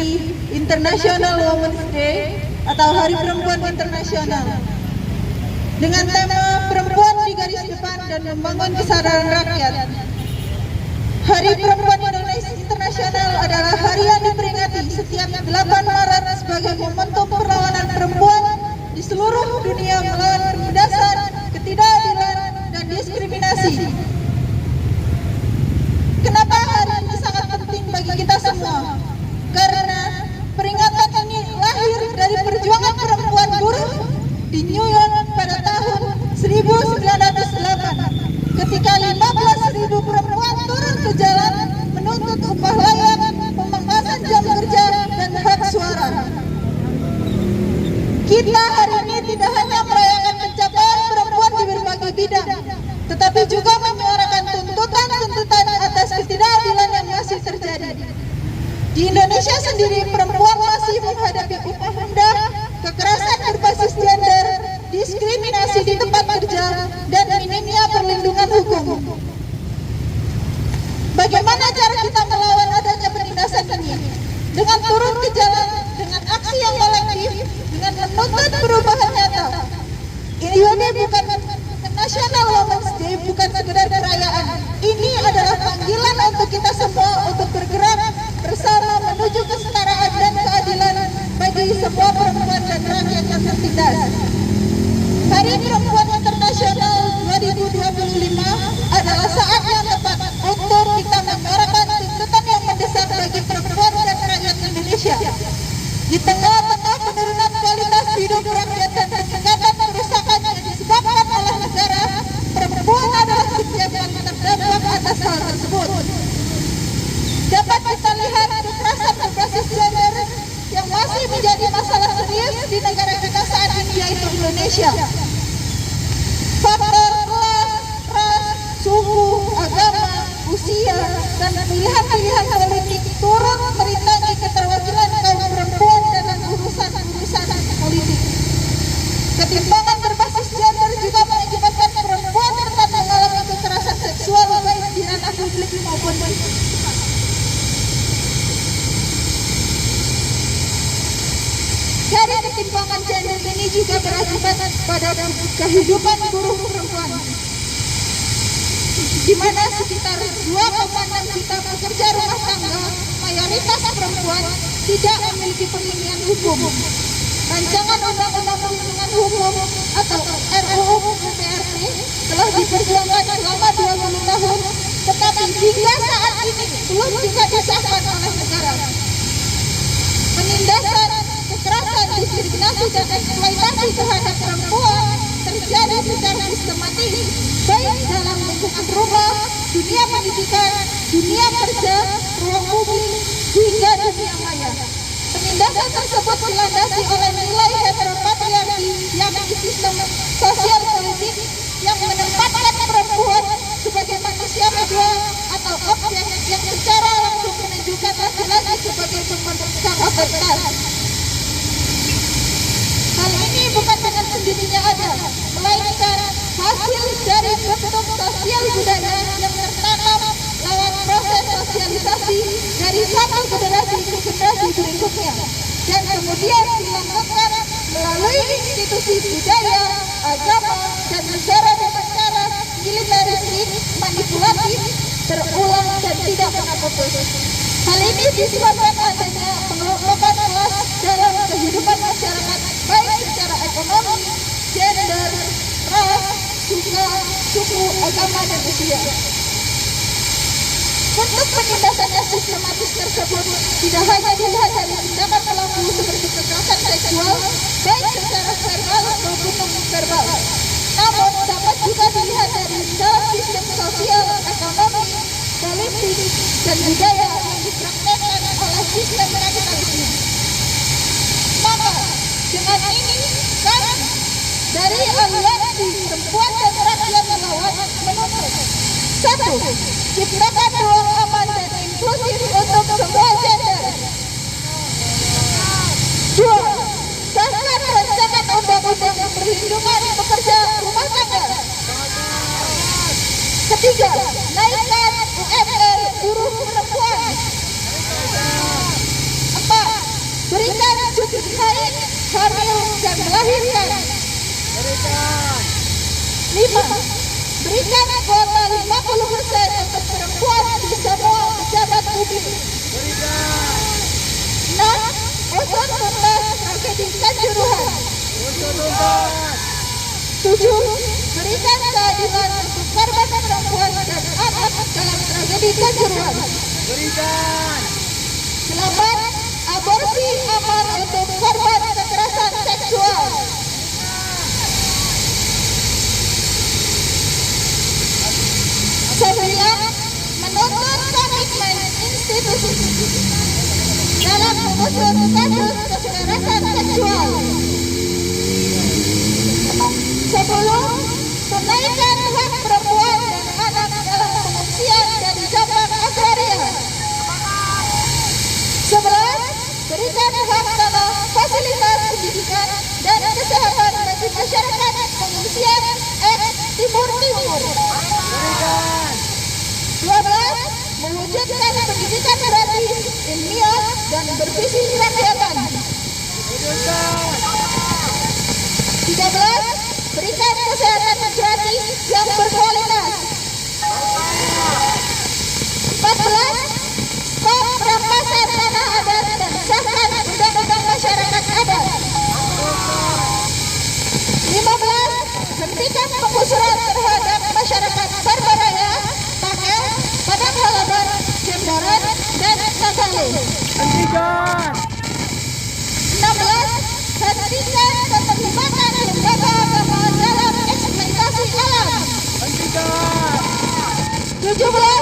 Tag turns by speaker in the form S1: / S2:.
S1: memperingati International Women's Day atau Hari Perempuan Internasional dengan tema Perempuan di Garis Depan dan Membangun Kesadaran Rakyat. Hari Perempuan Indonesia Internasional adalah hari yang diperingati setiap 8 Maret sebagai momentum perlawanan perempuan di seluruh dunia melawan penindasan, ketidakadilan, dan diskriminasi. Kenapa hari ini sangat penting bagi kita semua? Karena peringatan ini lahir dari perjuangan perempuan buruh di New York pada tahun 1908 ketika 15.000 perempuan turun ke jalan menuntut upah layak, pemangkasan jam kerja, dan hak suara. Kita hari ini tidak hanya merayakan pencapaian perempuan di berbagai bidang, tetapi juga menyuarakan tuntutan-tuntutan atas ketidakadilan yang masih terjadi. Di Indonesia sendiri, perempuan masih menghadapi upah rendah, kekerasan berbasis gender, diskriminasi di tempat kerja, dan minimnya perlindungan hukum. Bagaimana cara kita melawan adanya penindasan ini? Dengan turun ke jalan, dengan aksi yang kolektif, dengan menuntut perubahan nyata. Ini bukan National Women's Day, bukan sekedar perayaan. Ini adalah panggilan untuk kita semua untuk bergerak bersama menuju kesetaraan dan keadilan bagi semua perempuan dan rakyat yang tertindas. Hari Perempuan Internasional 2025 adalah saat yang tepat untuk kita menyuarakan tuntutan yang mendesak bagi perempuan dan rakyat Indonesia. Di tengah-tengah penurunan kualitas hidup rakyat dan peningkatan kerusakan yang disebabkan oleh negara, perempuan adalah subjek yang terdampak atas hal tersebut. Dapat kita lihat kekerasan berbasis gender yang masih menjadi masalah serius di negara kita saat ini, yaitu Indonesia. Faktor kelas, ras, suku, agama, usia, dan pilihan-pilihan politik turut merintangi keterwakilan kaum perempuan dalam urusan-urusan politik. Ketimpangan berbasis gender juga mengakibatkan perempuan rentan mengalami kekerasan seksual baik di ranah publik maupun politik. Dari ketimpangan gender ini juga berakibat pada kehidupan buruh perempuan, di mana sekitar 2,6 juta pekerja rumah tangga mayoritas perempuan tidak memiliki pemilihan hukum. Rancangan Undang-Undang Perlindungan Hukum atau RUU PRT telah diperjuangkan selama 20 tahun, tetapi hingga saat ini belum juga disahkan oleh negara. Penindasan, kekerasan, diskriminasi, dan eksploitasi terhadap perempuan terjadi secara sistematis, baik dalam lingkungan rumah, dunia pendidikan, dunia kerja, ruang publik, hingga dunia maya. Penindasan tersebut dilandasi oleh nilai heteropatriarki, yakni sistem sosial politik yang menempatkan perempuan sebagai manusia kedua atau objek yang secara langsung menunjukkan laki-laki sebagai pemegang otoritas. Hal ini bukan dengan sendirinya ada, melainkan hasil dari bentuk sosial budaya yang tertanam lewat proses sosialisasi dari satu generasi ke generasi berikutnya, dan kemudian dilakukan melalui institusi budaya, agama, dan negara dengan cara militeristik, manipulatif, berulang dan tidak pernah putus. Hal ini disebabkan adanya pengelompokan kelas dalam kehidupan masyarakat, baik secara ekonomi, gender, ras, suku, agama, dan usia. Untuk penindasan yang sistematis tersebut tidak hanya dilihat dari tindakan pelaku seperti kekerasan seksual, baik secara verbal maupun non-verbal, namun dapat juga dilihat dari dalam sistem sosial, ekonomi, politik, dan budaya yang dipraktekkan oleh sistem kapitalisme. Maka dengan ini kami dari Aliansi Perempuan dan Rakyat Melawan menuntut: 1. Ciptakan ruang aman dan inklusif untuk semua gender. 2. Sahkan rancangan undang-undang perlindungan pekerja rumah tangga. 3. Naikkan UMR buruh perempuan. 4. tragedi Kanjuruhan. 7. Berikan keadilan untuk korban perempuan dan anak dalam tragedi Kanjuruhan. 8. Aborsi aman untuk korban kekerasan seksual. 9. Menuntut komitmen institusi dalam mengusut kasus kekerasan seksual. 10. Tunaikan hak perempuan dan anak dalam pengungsian dari cabang agraria. 11. Berikan hak tanah, fasilitas pendidikan dan kesehatan bagi masyarakat pengungsian Timur Timur. 12. Mewujudkan pendidikan gratis, ilmiah dan bervisi kerakyatan. 13. Berikan kesehatan gratis yang berkualitas. 14. Stop perampasan tanah adat dan sahkan undang-undang masyarakat adat. 15. Hentikan penggusuran terhadap masyarakat Barbaraya, Pakel, Padang Halaban, Jembaran, dan Kasale. 16. Hentikan keterlibatan lembaga agama dalam eksploitasi alam. 17.